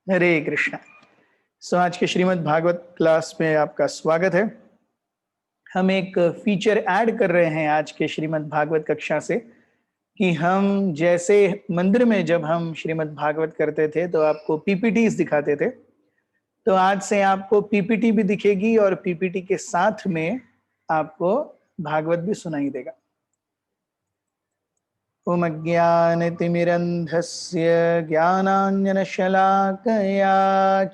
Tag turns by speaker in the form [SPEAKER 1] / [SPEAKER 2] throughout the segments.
[SPEAKER 1] हरे कृष्णा। आज के श्रीमद् भागवत क्लास में आपका स्वागत है। हम एक फीचर ऐड कर रहे हैं आज के श्रीमद् भागवत कक्षा से कि हम जैसे मंदिर में जब हम श्रीमद् भागवत करते थे तो आपको पीपीटीज दिखाते थे, तो आज से आपको पीपीटी भी दिखेगी और पीपीटी के साथ में आपको भागवत भी सुनाई देगा। ओम अज्ञानतिमिरन्धस्य ज्ञानाञ्जनशलाकया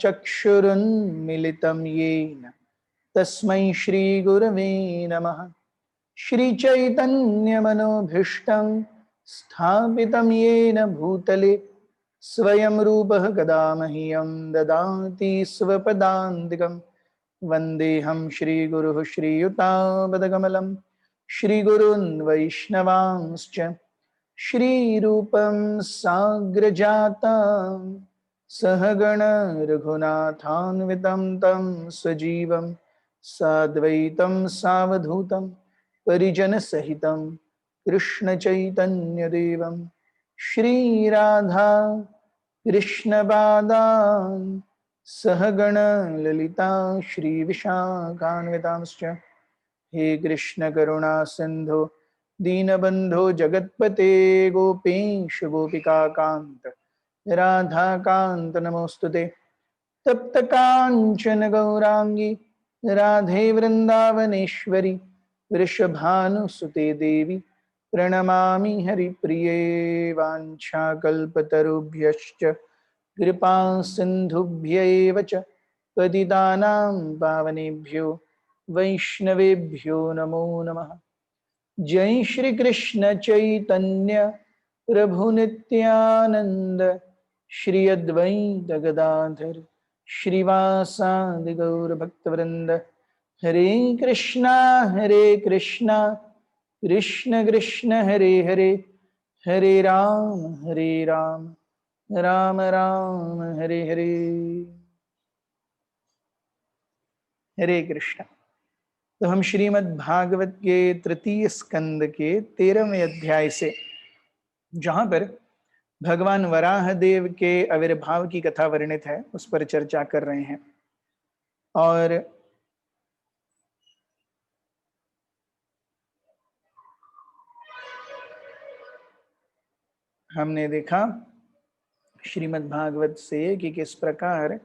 [SPEAKER 1] चक्षुरुन्मिलितं येन तस्मै श्रीगुरवे नमः। श्रीचैतन्यमनोभीष्टं स्थापितं येन भूतले स्वयं रूपः कदा मह्यं ददाति स्वपदान्तिकं। वन्देऽहं श्रीगुरुः श्रीयुतापदकमलं श्रीगुरून् वैष्णवांश्च श्रीरूपं साग्रजातं सहगण रघुनाथान्वितं तं सजीवं साद्वैतं सावधूतं परिजनसहितं कृष्णचैतन्यदेवं श्रीराधा कृष्णपादान् सहगण ललिता श्रीविशाखान्वितांश्च। हे कृष्ण करुणा सिंधु दीनबंधो जगत्पते गोपेश गोपिकाकांत राधाकांत नमोस्तुते। तप्त कांचन गौरांगी राधे वृंदावनेश्वरी वृषभानुसुते देवी प्रणमामि हरिप्रिये। वाञ्छाकल्पतरुभ्यश्च कृपा सिन्धुभ्यैव च पतितानां पावनेभ्यो वैष्णवेभ्यो नमो नमः। जय श्री कृष्ण चैतन्य प्रभु नित्यानंद श्री अद्वैत गदाधर श्रीवासादि गौर भक्तवृंद। हरे कृष्णा कृष्ण कृष्ण हरे हरे, हरे राम राम राम हरे हरे। हरे कृष्ण। तो हम श्रीमद् भागवत के तृतीय स्कंद के 13वें अध्याय से, जहां पर भगवान वराह देव के आविर्भाव की कथा वर्णित है, उस पर चर्चा कर रहे हैं। और हमने देखा श्रीमद् भागवत से कि किस प्रकार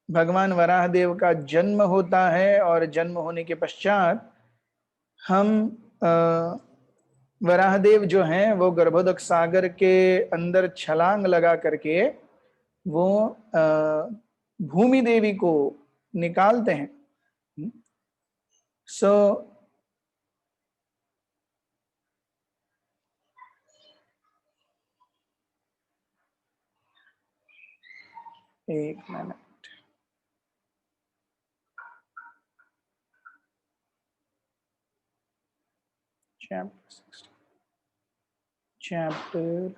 [SPEAKER 1] भगवान वराह देव का जन्म होता है और जन्म होने के पश्चात हम वराहदेव जो हैं वो गर्भोदक सागर के अंदर छलांग लगा करके वो भूमि देवी को निकालते हैं। एक मिनट, चैप्टर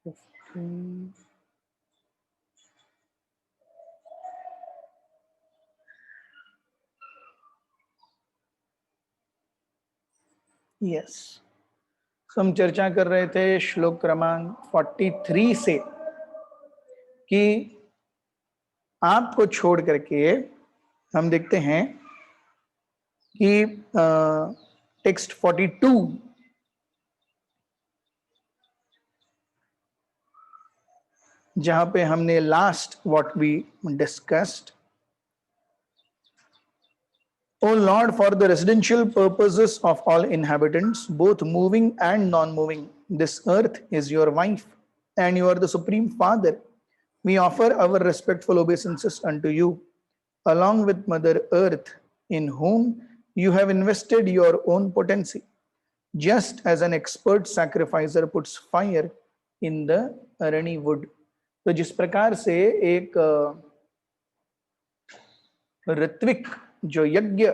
[SPEAKER 1] 15। यस, हम चर्चा कर रहे थे श्लोक क्रमांक 43 से कि आपको छोड़ करके हम देखते हैं कि टेक्स्ट 42 जहां पे हमने last what we discussed, O Lord, for the residential purposes of all inhabitants, both moving and non-moving, this earth is your wife, and you are the supreme father. We offer our respectful obeisances unto you, along with Mother Earth, in whom you have invested your own potency, just as an expert sacrificer puts fire in the arani wood. तो जिस प्रकार से एक ऋत्विक जो यज्ञ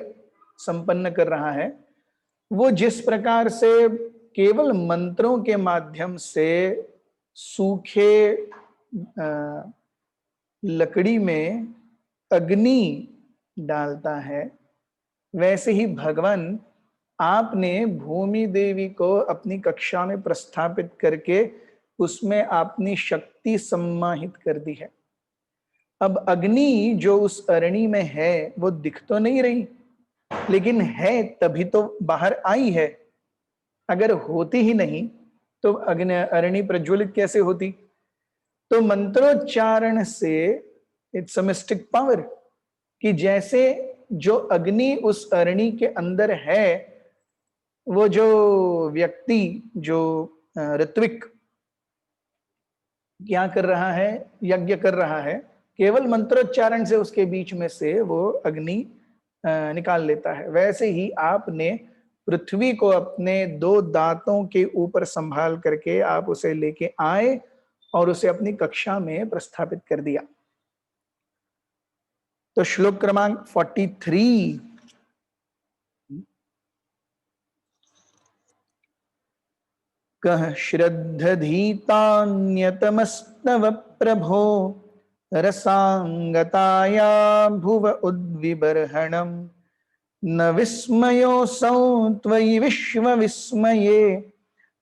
[SPEAKER 1] संपन्न कर रहा है, वो जिस प्रकार से केवल मंत्रों के माध्यम से सूखे लकड़ी में अग्नि डालता है, वैसे ही भगवान आपने भूमि देवी को अपनी कक्षा में प्रस्थापित करके उसमें आपने शक्ति सम्माहित कर दी है। अब अग्नि जो उस अरणी में है वो दिख तो नहीं रही, लेकिन है तभी तो बाहर आई है। अगर होती ही नहीं तो अग्नि अरणी प्रज्वलित कैसे होती? तो मंत्रोच्चारण से इट्स अ मिस्टिक पावर, कि जैसे जो अग्नि उस अरणी के अंदर है, वो जो व्यक्ति जो ऋत्विक क्या कर रहा है, यज्ञ कर रहा है, केवल मंत्रोच्चारण से उसके बीच में से वो अग्नि निकाल लेता है। वैसे ही आपने पृथ्वी को अपने दो दांतों के ऊपर संभाल करके आप उसे लेके आए और उसे अपनी कक्षा में प्रस्थापित कर दिया। तो श्लोक क्रमांक 43, कह श्रद्धधीतान्यतमस्तव प्रभो रसांगताया भुव उद्विबर्हणम् न विस्मयोऽसौ त्वयि विश्वविस्मये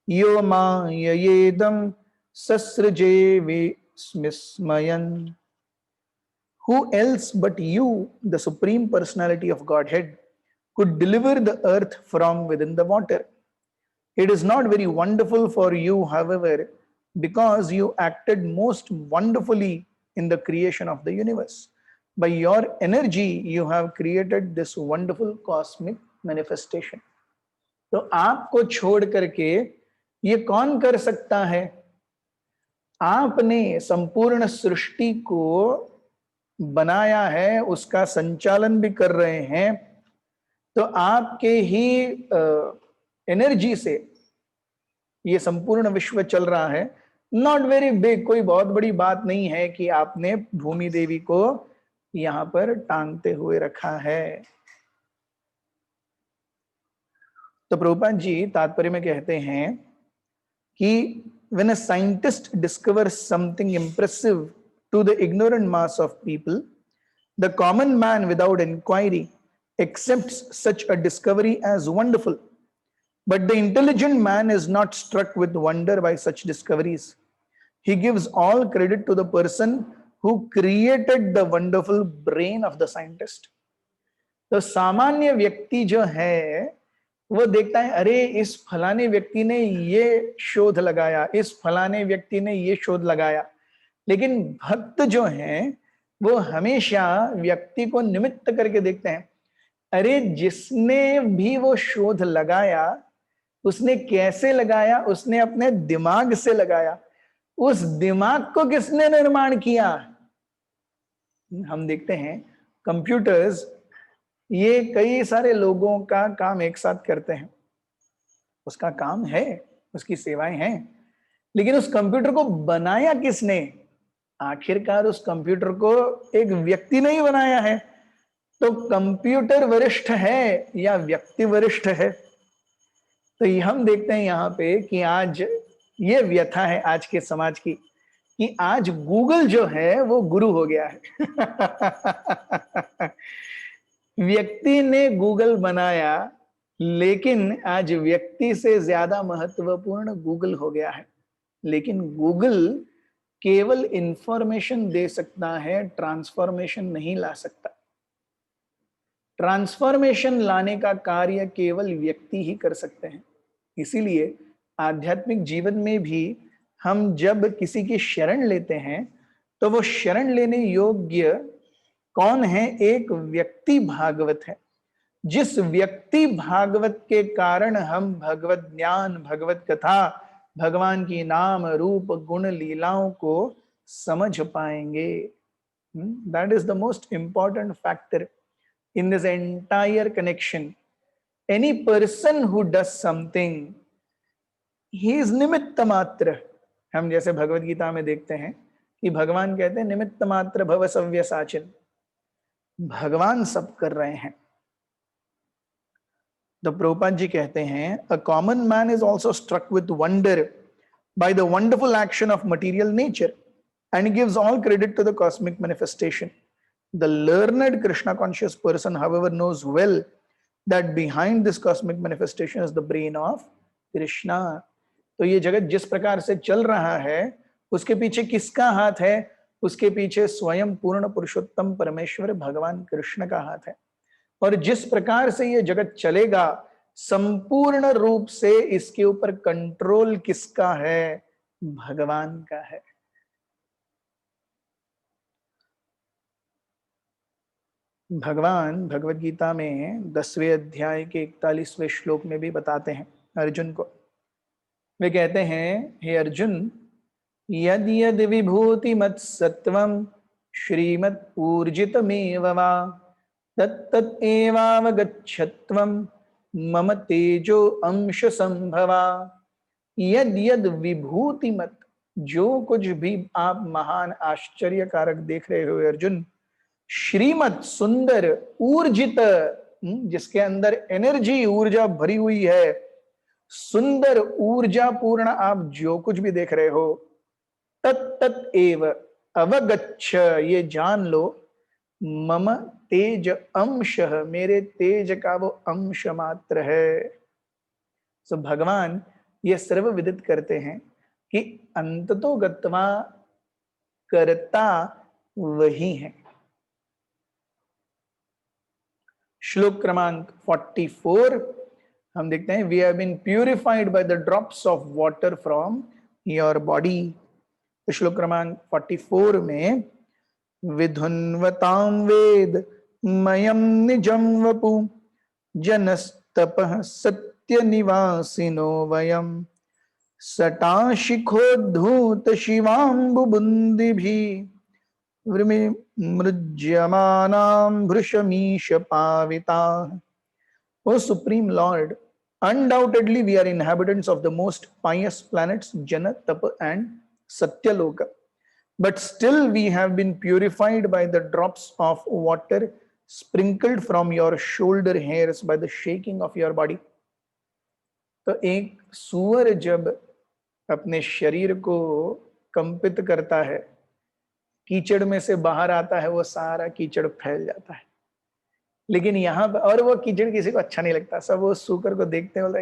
[SPEAKER 1] यो माययेदं ससृजे विस्मयन्। Who else but you, the Supreme Personality of Godhead, could deliver the earth from within the water? It is not very wonderful for you, however, because you acted most wonderfully in the creation of the universe. By your energy, you have created this wonderful cosmic manifestation. तो आपको छोड़ करके ये कौन कर सकता है? आपने संपूर्ण सृष्टि को बनाया है, उसका संचालन भी कर रहे हैं, तो आपके ही एनर्जी से ये संपूर्ण विश्व चल रहा है। नॉट वेरी बिग, कोई बहुत बड़ी बात नहीं है कि आपने भूमि देवी को यहां पर टांगते हुए रखा है। तो प्रभुपाद जी तात्पर्य में कहते हैं कि when a scientist discovers something impressive to the ignorant mass of people, the common man without inquiry accepts such a discovery as wonderful. But the intelligent man is not struck with wonder by such discoveries. He gives all credit to the person who created the wonderful brain of the scientist. तो सामान्य व्यक्ति जो है वो देखता है, अरे इस फलाने व्यक्ति ने ये शोध लगाया, इस फलाने व्यक्ति ने ये शोध लगाया। लेकिन भक्त जो हैं वो हमेशा व्यक्ति को निमित्त करके देखते हैं, अरे जिसने भी वो शोध लगाया उसने कैसे लगाया? उसने अपने दिमाग से लगाया। उस दिमाग को किसने निर्माण किया? हम देखते हैं कंप्यूटर्स ये कई सारे लोगों का काम एक साथ करते हैं, उसका काम है, उसकी सेवाएं हैं, लेकिन उस कंप्यूटर को बनाया किसने? आखिरकार उस कंप्यूटर को एक व्यक्ति ने ही बनाया है। तो कंप्यूटर वरिष्ठ है या व्यक्ति वरिष्ठ है? तो हम देखते हैं यहाँ पे कि आज ये व्यथा है आज के समाज की कि आज गूगल जो है वो गुरु हो गया है। व्यक्ति ने गूगल बनाया, लेकिन आज व्यक्ति से ज्यादा महत्वपूर्ण गूगल हो गया है। लेकिन गूगल केवल इंफॉर्मेशन दे सकता है, ट्रांसफॉर्मेशन नहीं ला सकता। ट्रांसफॉर्मेशन लाने का कार्य केवल व्यक्ति ही कर सकते हैं। इसीलिए आध्यात्मिक जीवन में भी हम जब किसी की शरण लेते हैं तो वो शरण लेने योग्य कौन है? एक व्यक्ति भागवत है। जिस व्यक्ति भागवत के कारण हम भगवत ज्ञान, भगवत कथा, भगवान की नाम रूप गुण लीलाओं को समझ पाएंगे। That is the most important factor in this entire connection. Any person who does something, he is निमित्त मात्र। हम जैसे भगवत गीता में देखते हैं कि भगवान कहते हैं निमित्त मात्र भव सव्यसाचिन, भगवान सब कर रहे हैं। तो प्रभुपाद जी कहते हैं a common man is also struck with wonder by the wonderful action of material nature and gives all credit to the cosmic manifestation. The learned Krishna conscious person, however, knows well that behind this cosmic manifestation is the brain of Krishna. तो ये जगत जिस प्रकार से चल रहा है उसके पीछे किसका हाथ है? उसके पीछे स्वयं पूर्ण पुरुषोत्तम परमेश्वर भगवान कृष्ण का हाथ है। और जिस प्रकार से ये जगत चलेगा, संपूर्ण रूप से इसके ऊपर कंट्रोल किसका है? भगवान का है। भगवान भगवत गीता में 10वें अध्याय के 41वें श्लोक में भी बताते हैं अर्जुन को। वे कहते हैं, हे अर्जुन, यद यद विभूति मत सत्वम श्रीमत् ऊर्जितमेव वा तत्तत् एवावगच्छत्वम मम तेजो अंश संभवा। यद यद विभूति मत, जो कुछ भी आप महान आश्चर्यकारक देख रहे हो अर्जुन, श्रीमत सुंदर, ऊर्जित, जिसके अंदर एनर्जी ऊर्जा भरी हुई है, सुंदर ऊर्जा पूर्ण आप जो कुछ भी देख रहे हो, तत्त एव अवगच्छ, ये जान लो, मम तेज अंश, मेरे तेज का वो अंश मात्र है। सो भगवान ये सर्व विदित करते हैं कि अंततो गत्वा करता वही है। श्लोक क्रमांक 44 हम देखते हैं, we have been purified by the drops of water from your body. श्लोक क्रमांक 44 में, विधुन्वतां वेद मयम निजं वपु जनस्तपः सत्य निवासिनो वयम सटाशिखोद्धूत शिवाम्बुबुन्दिभिः मृज्यमानां भृशमीश पाविताः। O Supreme Lord, undoubtedly we are inhabitants of the most pious planets Jana, Tapa and Satyaloka. But still we have been purified by the drops of water sprinkled from your shoulder hairs by the shaking of your body. तो एक सूअर जब अपने शरीर को कंपित करता है, कीचड़ में से बाहर आता है, वो सारा कीचड़ फैल जाता है। लेकिन यहाँ पर, और वो कीचड़ किसी को अच्छा नहीं लगता, सब वो सूकर को देखते हैं, बोला।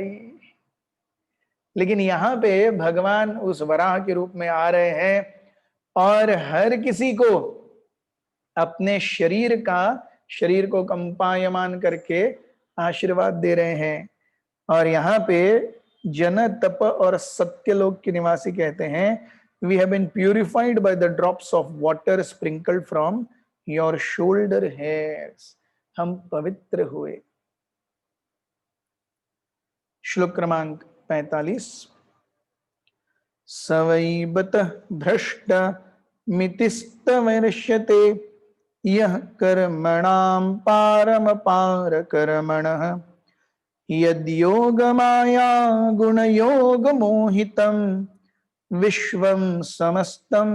[SPEAKER 1] लेकिन यहाँ पे भगवान उस वराह के रूप में आ रहे हैं और हर किसी को अपने शरीर को कंपायमान करके आशीर्वाद दे रहे हैं। और यहाँ पे जन, तप और सत्यलोक के निवासी कहते हैं, we have been purified by the drops of water sprinkled from your shoulder hairs. हम पवित्र हुए। श्लोक क्रमांक 45, सवै बतः भ्रष्ट मितिस्तवर्ष्यते यः कर्मणां पारमपार कर्मणः यद्योगमाया गुणयोगमोहितं विश्वं समस्तं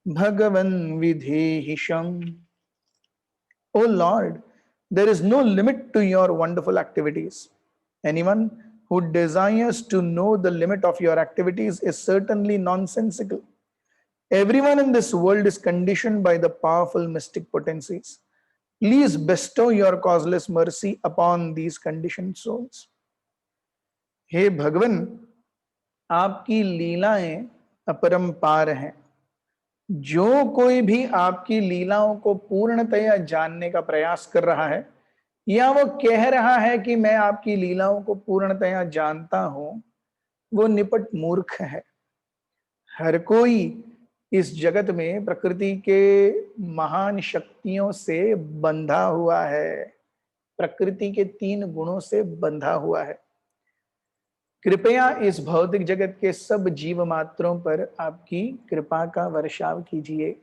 [SPEAKER 1] भगवन् विधेहिशम्। O Lord, there is no limit to your wonderful activities. Anyone who desires to know the limit of your activities is certainly nonsensical. Everyone in this world is conditioned by the powerful mystic potencies. Please bestow your causeless mercy upon these conditioned souls. हे भगवन, आपकी लीलाएं अपरंपार हैं। जो कोई भी आपकी लीलाओं को पूर्णतया जानने का प्रयास कर रहा है या वो कह रहा है कि मैं आपकी लीलाओं को पूर्णतया जानता हूं, वो निपट मूर्ख है। हर कोई इस जगत में प्रकृति के महान शक्तियों से बंधा हुआ है, प्रकृति के 3 गुणों से बंधा हुआ है। कृपया इस भौतिक जगत के सब जीव मात्रों पर आपकी कृपा का वर्षाव कीजिए।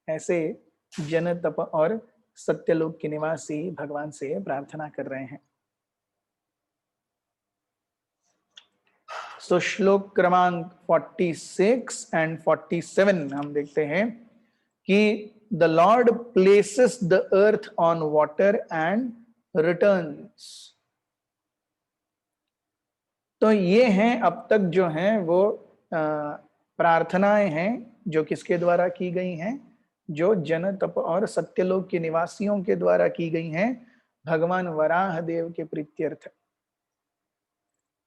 [SPEAKER 1] ऐसे जन, तप और सत्यलोक के निवासी भगवान से प्रार्थना कर रहे हैं। सो श्लोक क्रमांक 46 एंड 47 हम देखते हैं कि the Lord places the earth on water and returns. तो ये हैं अब तक जो हैं वो प्रार्थनाएं हैं जो किसके द्वारा की गई हैं, जो जन, तप और सत्यलोक के निवासियों के द्वारा की गई हैं भगवान वराह देव के प्रीत्यर्थ।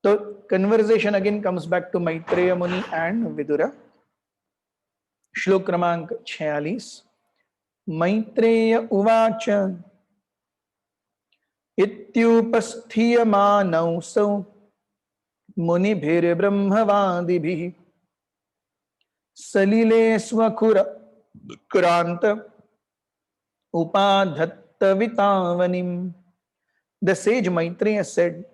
[SPEAKER 1] तो conversation again comes back to Maitreya Muni and Vidur. श्लोक क्रमांक 46। मैत्रेय उवाच इत्युपस्थीयमानौ मुनिभिर्ब्रह्मवादिभिः सलिले स्वखुर क्रांत upadhattavitavanim. The sage Maitreya said,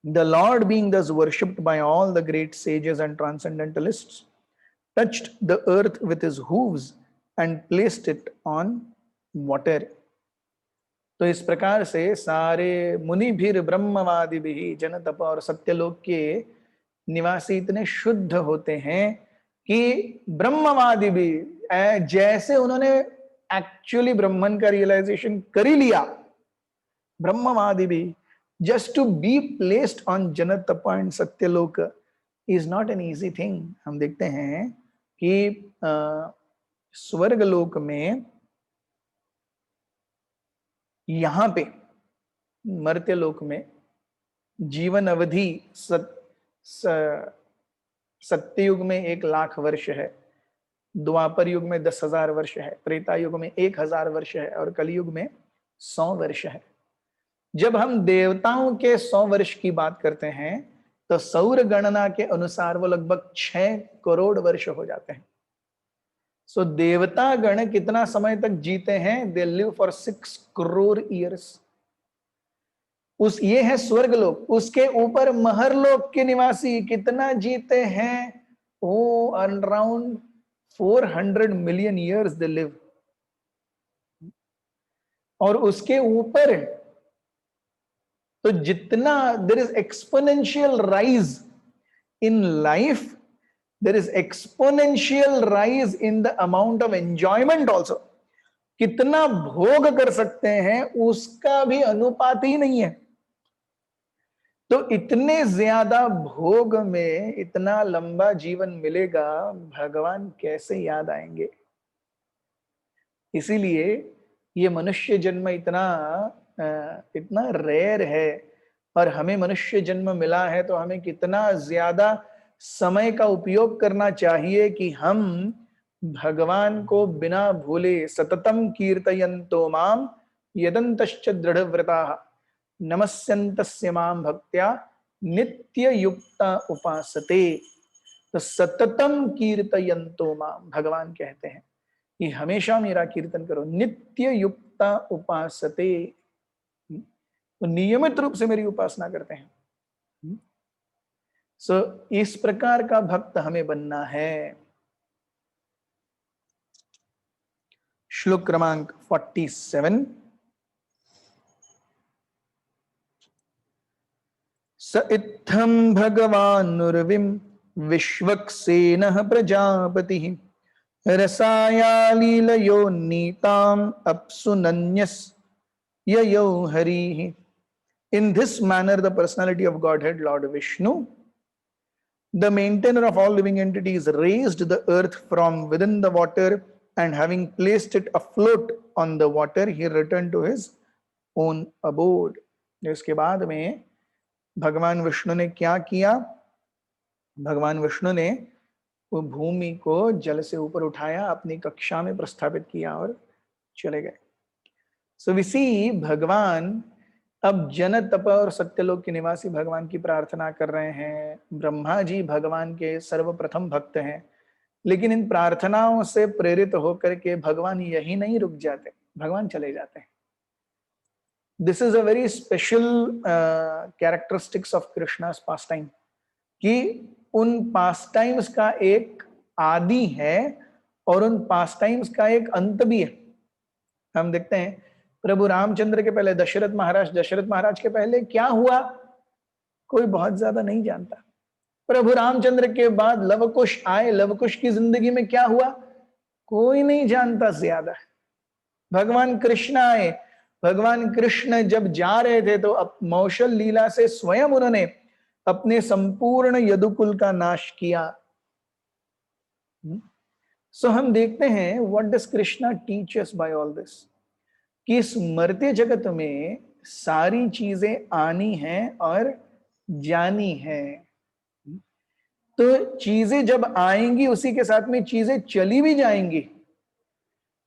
[SPEAKER 1] the Lord, being thus worshipped by all the great sages and transcendentalists, touched the earth with his hooves and placed it on water. तो इस प्रकार से सारे मुनि भीर ब्रह्मवादी भी जन तप और सत्यलोक के निवासी इतने शुद्ध होते हैं कि ब्रह्मवादी भी जैसे उन्होंने एक्चुअली ब्रह्मन का रियलाइजेशन कर ही लिया, ब्रह्मवादी भी just to be placed on जन तप and Satyalok is not an easy thing. हम देखते हैं कि स्वर्ग लोक में यहां पे मर्त्य लोक में जीवन अवधि सत्ययुग में 1,00,000 वर्ष है, द्वापर युग में 10,000 वर्ष है, त्रेता युग में 1,000 वर्ष है और कलयुग में 100 वर्ष है। जब हम देवताओं के 100 वर्ष की बात करते हैं तो सौर गणना के अनुसार वो लगभग 6 करोड़ वर्ष हो जाते हैं। सो देवता गण कितना समय तक जीते हैं? They live for 6 crore years. ये है स्वर्ग लोक। उसके ऊपर महरलोक के निवासी कितना जीते हैं? Oh around 400 million years they live. और उसके ऊपर तो जितना there is exponential rise in life, there is exponential rise in the amount of enjoyment also. कितना भोग कर सकते हैं उसका भी अनुपात ही नहीं है। तो इतने ज्यादा भोग में इतना लंबा जीवन मिलेगा, भगवान कैसे याद आएंगे? इसीलिए ये मनुष्य जन्म इतना रेयर है, और हमें मनुष्य जन्म मिला है तो हमें कितना ज्यादा समय का उपयोग करना चाहिए कि हम भगवान को बिना भूले सततम कीर्तयन्तो माम यदन्तश्च दृढ़व्रताः नमस्यन्तस्य माम भक्त्या नित्य युक्ता उपासते। तो सततम कीर्तयन्तो माम, भगवान कहते हैं कि हमेशा मेरा कीर्तन करो, नित्य युक्ता उपासते, तो नियमित रूप से मेरी उपासना करते हैं। इस प्रकार का भक्त हमें बनना है। श्लोक क्रमांक 47। स इत्थं भगवानुर्विं विश्वक्सेनः प्रजापतिः रसाया लीलयो नीताम् अप्सुनन्यस् ययो हरिः। In this manner, the personality of Godhead, Lord Vishnu, the maintainer of all living entities, raised the earth from within the water, and having placed it afloat on the water, he returned to his own abode. इसके बाद में भगवान विष्णु ने क्या किया? भगवान विष्णु ने वो भूमि को जल से ऊपर उठाया, अपनी कक्षा में प्रस्थापित किया और चले गए। So we see भगवान अब जन तप और सत्यलोक के निवासी भगवान की प्रार्थना कर रहे हैं। ब्रह्मा जी भगवान के सर्वप्रथम भक्त हैं, लेकिन इन प्रार्थनाओं से प्रेरित होकर के भगवान यही नहीं रुक जाते, भगवान चले जाते हैं। This is a very special characteristics of Krishna's pass time, कि उन पास टाइम्स का एक आदि है और उन पास टाइम्स का एक अंत भी है। हम देखते हैं प्रभु रामचंद्र के पहले दशरथ महाराज के पहले क्या हुआ कोई बहुत ज्यादा नहीं जानता। प्रभु रामचंद्र के बाद लवकुश आए, लवकुश की जिंदगी में क्या हुआ कोई नहीं जानता ज्यादा। भगवान कृष्ण आए, भगवान कृष्ण जब जा रहे थे तो मौशल लीला से स्वयं उन्होंने अपने संपूर्ण यदुकुल का नाश किया। सो हम देखते हैं what does Krishna teach us by all this, कि इस मर्त्य जगत में सारी चीजें आनी हैं और जानी है। तो चीजें जब आएंगी उसी के साथ में चीजें चली भी जाएंगी,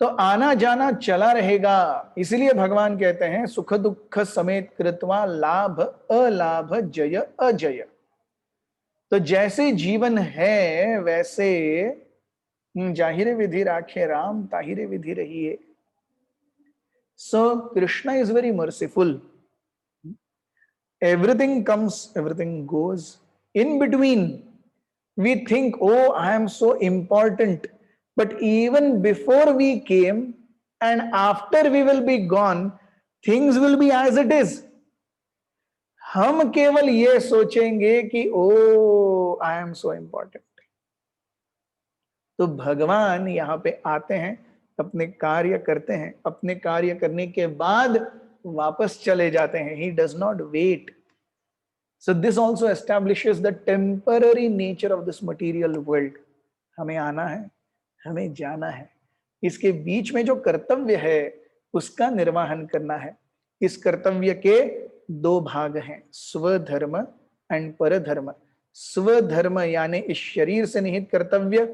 [SPEAKER 1] तो आना जाना चला रहेगा। इसलिए भगवान कहते हैं सुख दुख समेत कृत्वा लाभ अलाभ जय अजय। तो जैसे जीवन है वैसे जाहिर विधि राखे राम, ताहिरे विधि रहिए। So Krishna is very merciful. Everything comes, everything goes. In between, we think, oh, I am so important. But even before we came and after we will be gone, things will be as it is. हम केवल ये सोचेंगे कि ओ I am so important. तो भगवान यहाँ पे आते हैं, अपने कार्य करते हैं, अपने कार्य करने के बाद वापस चले जाते हैं। He does not wait. So this also establishes the temporary nature of this material world. हमें आना है, हमें जाना है। इसके बीच में जो कर्तव्य है उसका निर्वहन करना है। इस कर्तव्य के दो भाग हैं, स्वधर्म एंड परधर्म। स्वधर्म यानी इस शरीर से निहित कर्तव्य,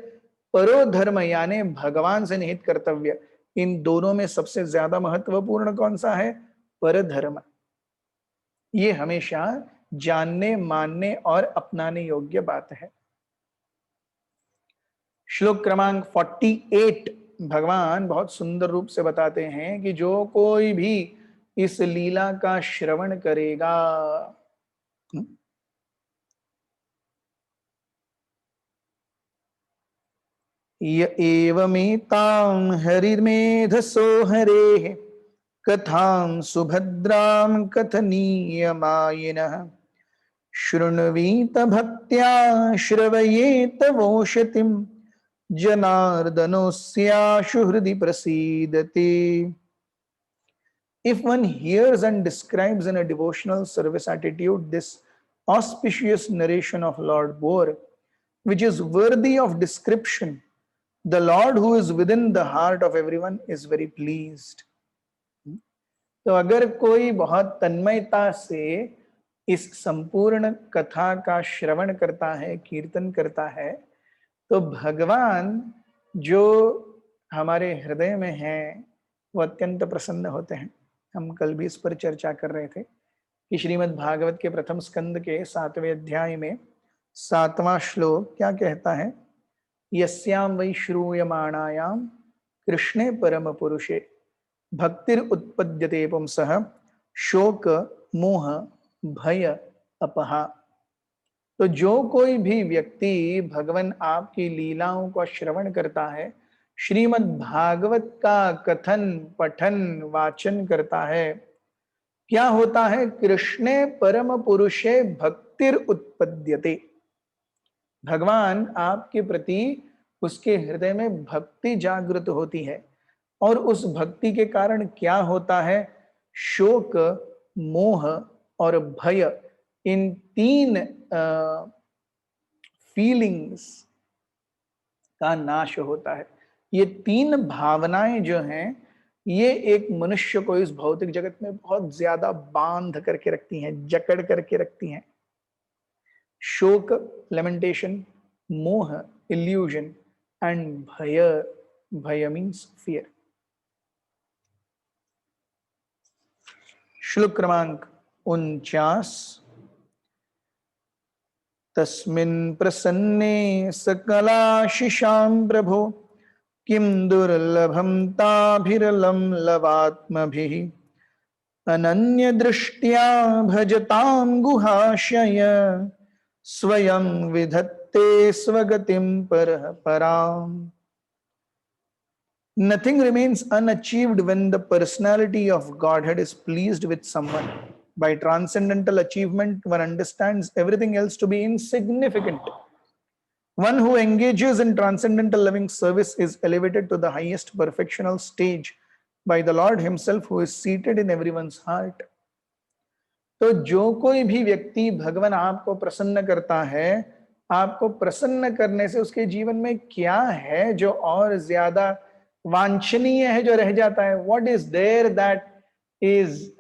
[SPEAKER 1] परोधर्म यानी भगवान से निहित कर्तव्य। इन दोनों में सबसे ज्यादा महत्वपूर्ण कौन सा है? परधर्म। ये हमेशा जानने, मानने और अपनाने योग्य बात है। श्लोक क्रमांक 48 भगवान बहुत सुंदर रूप से बताते हैं कि जो कोई भी इस लीला का श्रवण करेगा, य एवमेतां हरिर्मेधसो हरेः कथां सुभद्रां कथनीयमायिनः शृण्वीत भक्त्या श्रवयेत वोषतिं जनार्दनोऽस्याशु हृदि प्रसीदति। If one hears and describes in a devotional service attitude this auspicious narration of Lord bore, which is worthy of description, the Lord who is within the heart of everyone is very pleased. तो अगर कोई बहुत तन्मयता से इस संपूर्ण कथा का श्रवण करता है, कीर्तन करता है, तो भगवान जो हमारे हृदय में हैं वो अत्यंत प्रसन्न होते हैं। हम कल भी इस पर चर्चा कर रहे थे कि श्रीमद् भागवत के प्रथम स्कंद के 7वें अध्याय में 7वां श्लोक क्या कहता है? यस्याम वै श्रूयमाणायाम कृष्णे परम पुरुषे भक्तिर उत्पद्यते पुंसः शोक मोह भय अपहा। तो जो कोई भी व्यक्ति भगवान आपकी लीलाओं का श्रवण करता है, श्रीमद् भागवत का कथन पठन वाचन करता है, क्या होता है? कृष्णे परम पुरुषे भक्तिर उत्पद्यते। भगवान आपके प्रति उसके हृदय में भक्ति जागृत होती है और उस भक्ति के कारण क्या होता है? शोक, मोह और भय, इन तीन फीलिंग्स का नाश होता है। ये तीन भावनाएं जो हैं ये एक मनुष्य को इस भौतिक जगत में बहुत ज्यादा बांध करके रखती हैं, जकड़ करके रखती हैं। शोक, लेमेंटेशन, मोह, इल्यूजन एंड भय, भय मीन्स फियर। श्लोक क्रमांक 49 तस्मिन् प्रसन्ने सकलाशिषां प्रभो किं दुर्लभं ताभिरलं लवात्मभिः अनन्यदृष्ट्या भजतां गुहाशय स्वयं विधत्ते स्वगतिं परः पराम्। Nothing remains unachieved when the personality of Godhead is pleased with someone. By transcendental achievement, one understands everything else to be insignificant. One who engages in transcendental loving service is elevated to the highest perfectional stage by the Lord himself who is seated in everyone's heart. तो जो कोई भी व्यक्ति भगवान आपको प्रसन्न करता है, आपको प्रसन्न करने से उसके जीवन में क्या है जो और ज्यादा वांछनीय है जो रह जाता है? What is there that is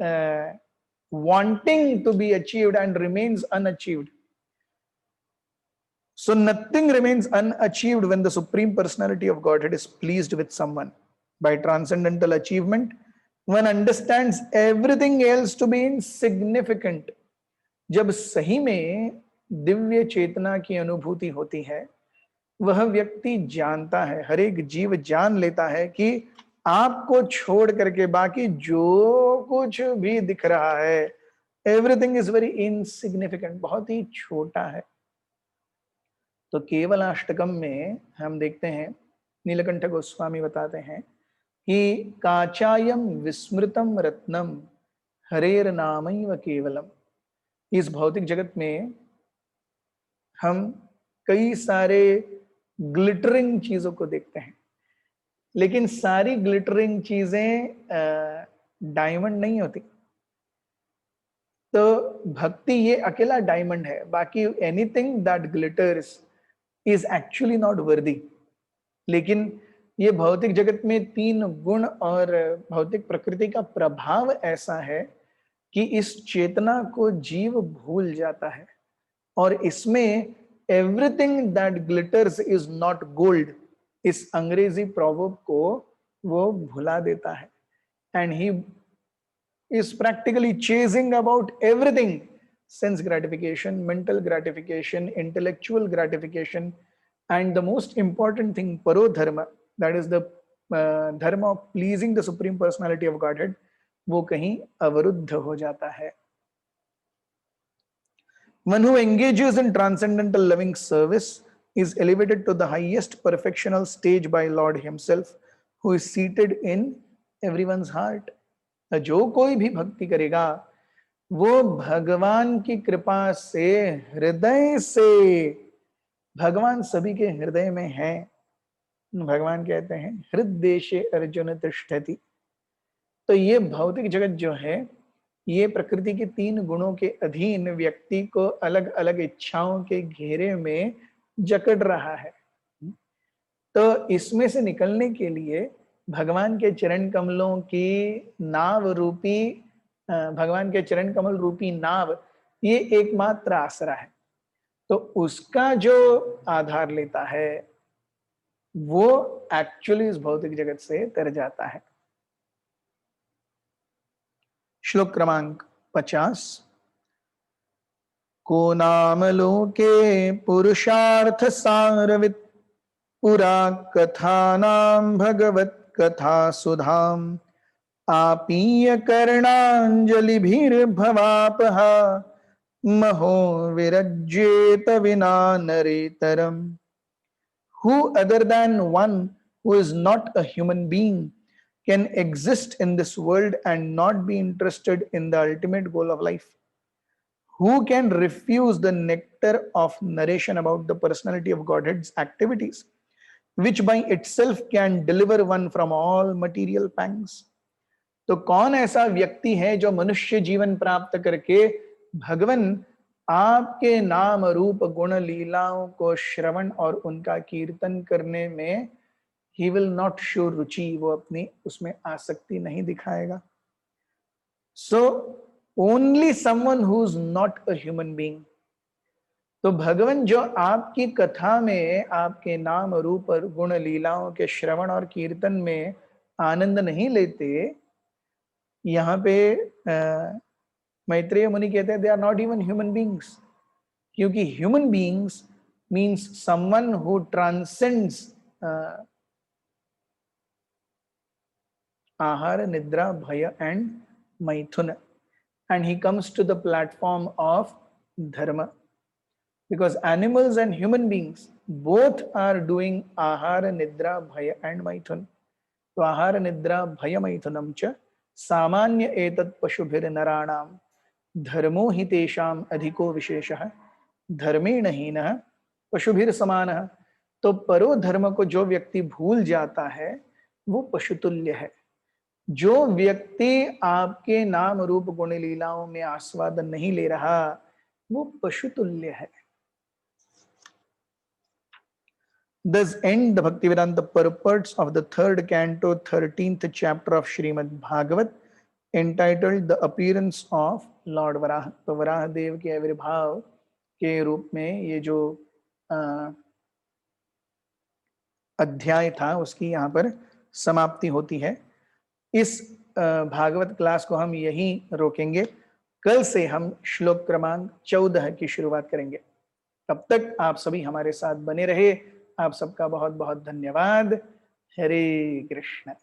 [SPEAKER 1] wanting to be achieved and remains unachieved. So nothing remains unachieved when the Supreme Personality of Godhead is pleased with someone. By transcendental achievement, one understands everything else to be insignificant. जब सही में दिव्य चेतना की अनुभूति होती है, वह व्यक्ति जानता है, हर एक जीव जान लेता है कि आपको छोड़ करके बाकी जो कुछ भी दिख रहा है, एवरीथिंग इज वेरी इनसिग्निफिकेंट, बहुत ही छोटा है। तो केवल अष्टकम में हम देखते हैं, नीलकंठ गोस्वामी बताते हैं कि काचायम विस्मृतम रत्नम हरेर नामैव केवलम। इस भौतिक जगत में हम कई सारे ग्लिटरिंग चीजों को देखते हैं, लेकिन सारी ग्लिटरिंग चीजें डायमंड नहीं होती। तो भक्ति ये अकेला डायमंड है, बाकी anything that glitters is actually not worthy. लेकिन ये भौतिक जगत में तीन गुण और भौतिक प्रकृति का प्रभाव ऐसा है कि इस चेतना को जीव भूल जाता है, और इसमें everything that glitters is not gold, इस अंग्रेजी प्रोवर्ब को वो भुला देता है। And he is practically chasing about everything: sense gratification, mental gratification, intellectual gratification, and the most important thing, paro dharma, that is the dharma of pleasing the Supreme Personality of Godhead, वो कहीं अवरुद्ध हो जाता है। One who engages in transcendental loving service is elevated to the highest perfectional stage by Lord himself, who is seated in everyone's heart. जो कोई भी भक्ति करेगा वो भगवान की कृपा से, हृदय से, भगवान सभी के हृदय में है। भगवान कहते हैं हृदयेशे अर्जुन तिष्ठति। तो ये भौतिक जगत जो है, ये प्रकृति के तीन गुणों के अधीन व्यक्ति को अलग अलग इच्छाओं के घेरे में जकड़ रहा है। तो इसमें से निकलने के लिए भगवान के चरण कमलों की नाव रूपी, भगवान के चरण कमल रूपी नाव, ये एकमात्र आसरा है। तो उसका जो आधार लेता है वो एक्चुअली इस भौतिक जगत से तर जाता है। श्लोक क्रमांक 50। को नाम लोके पुरुषार्थ सारवित् पुरा कथानां भगवत कथा सुधाम आपीय कर्णांजलिभिर्भवापहा महो विरज्येत विना नरेतरम। Who other than one who is not a human being can exist in this world and not be interested in the ultimate goal of life? Who can refuse the nectar of narration about the personality of Godhead's activities, which by itself can deliver one from all material pangs? तो कौन ऐसा व्यक्ति है जो मनुष्य जीवन प्राप्त करके भगवान आपके नाम रूप गुण लीलाओं को श्रवण और उनका कीर्तन करने में he will not show रुचि, वो अपनी उसमें आसक्ति नहीं दिखाएगा। So only someone who is not a human being। तो भगवान जो आपकी कथा में, आपके नाम रूप और गुण लीलाओं के श्रवण और कीर्तन में आनंद नहीं लेते, यहाँ पे मैत्रेय मुनि कहते हैं they are not even human beings, क्योंकि human beings means someone who transcends ahara nidra भय एंड मैथुन, and he comes to the platform of dharma, because animals and human beings both are doing ahara nidra bhaya and maithun. तो आहार निद्रा भय मैथुनम च सामान्य एतत् पशुभिर नराणाम धर्मो हि तेषाम अधिको विशेषः धर्मेण हीनः पशुभिर समानः। तो परो धर्म को जो व्यक्ति भूल जाता है वो पशुतुल्य है। जो व्यक्ति आपके नाम रूप गुण लीलाओं में आस्वादन नहीं ले रहा वो पशुतुल्य है। Thus end the Bhaktivedanta purports of the third canto, 13th chapter of Srimad Bhagavat, entitled The Appearance of Lord Varaha। तो वराह देव के आविर्भाव के रूप में ये जो अध्याय था उसकी यहाँ पर समाप्ति होती है। इस भागवत क्लास को हम यहीं रोकेंगे। कल से हम श्लोक क्रमांक 14 की शुरुआत करेंगे। तब तक आप सभी हमारे साथ बने रहे। आप सबका बहुत बहुत धन्यवाद। हरे कृष्ण।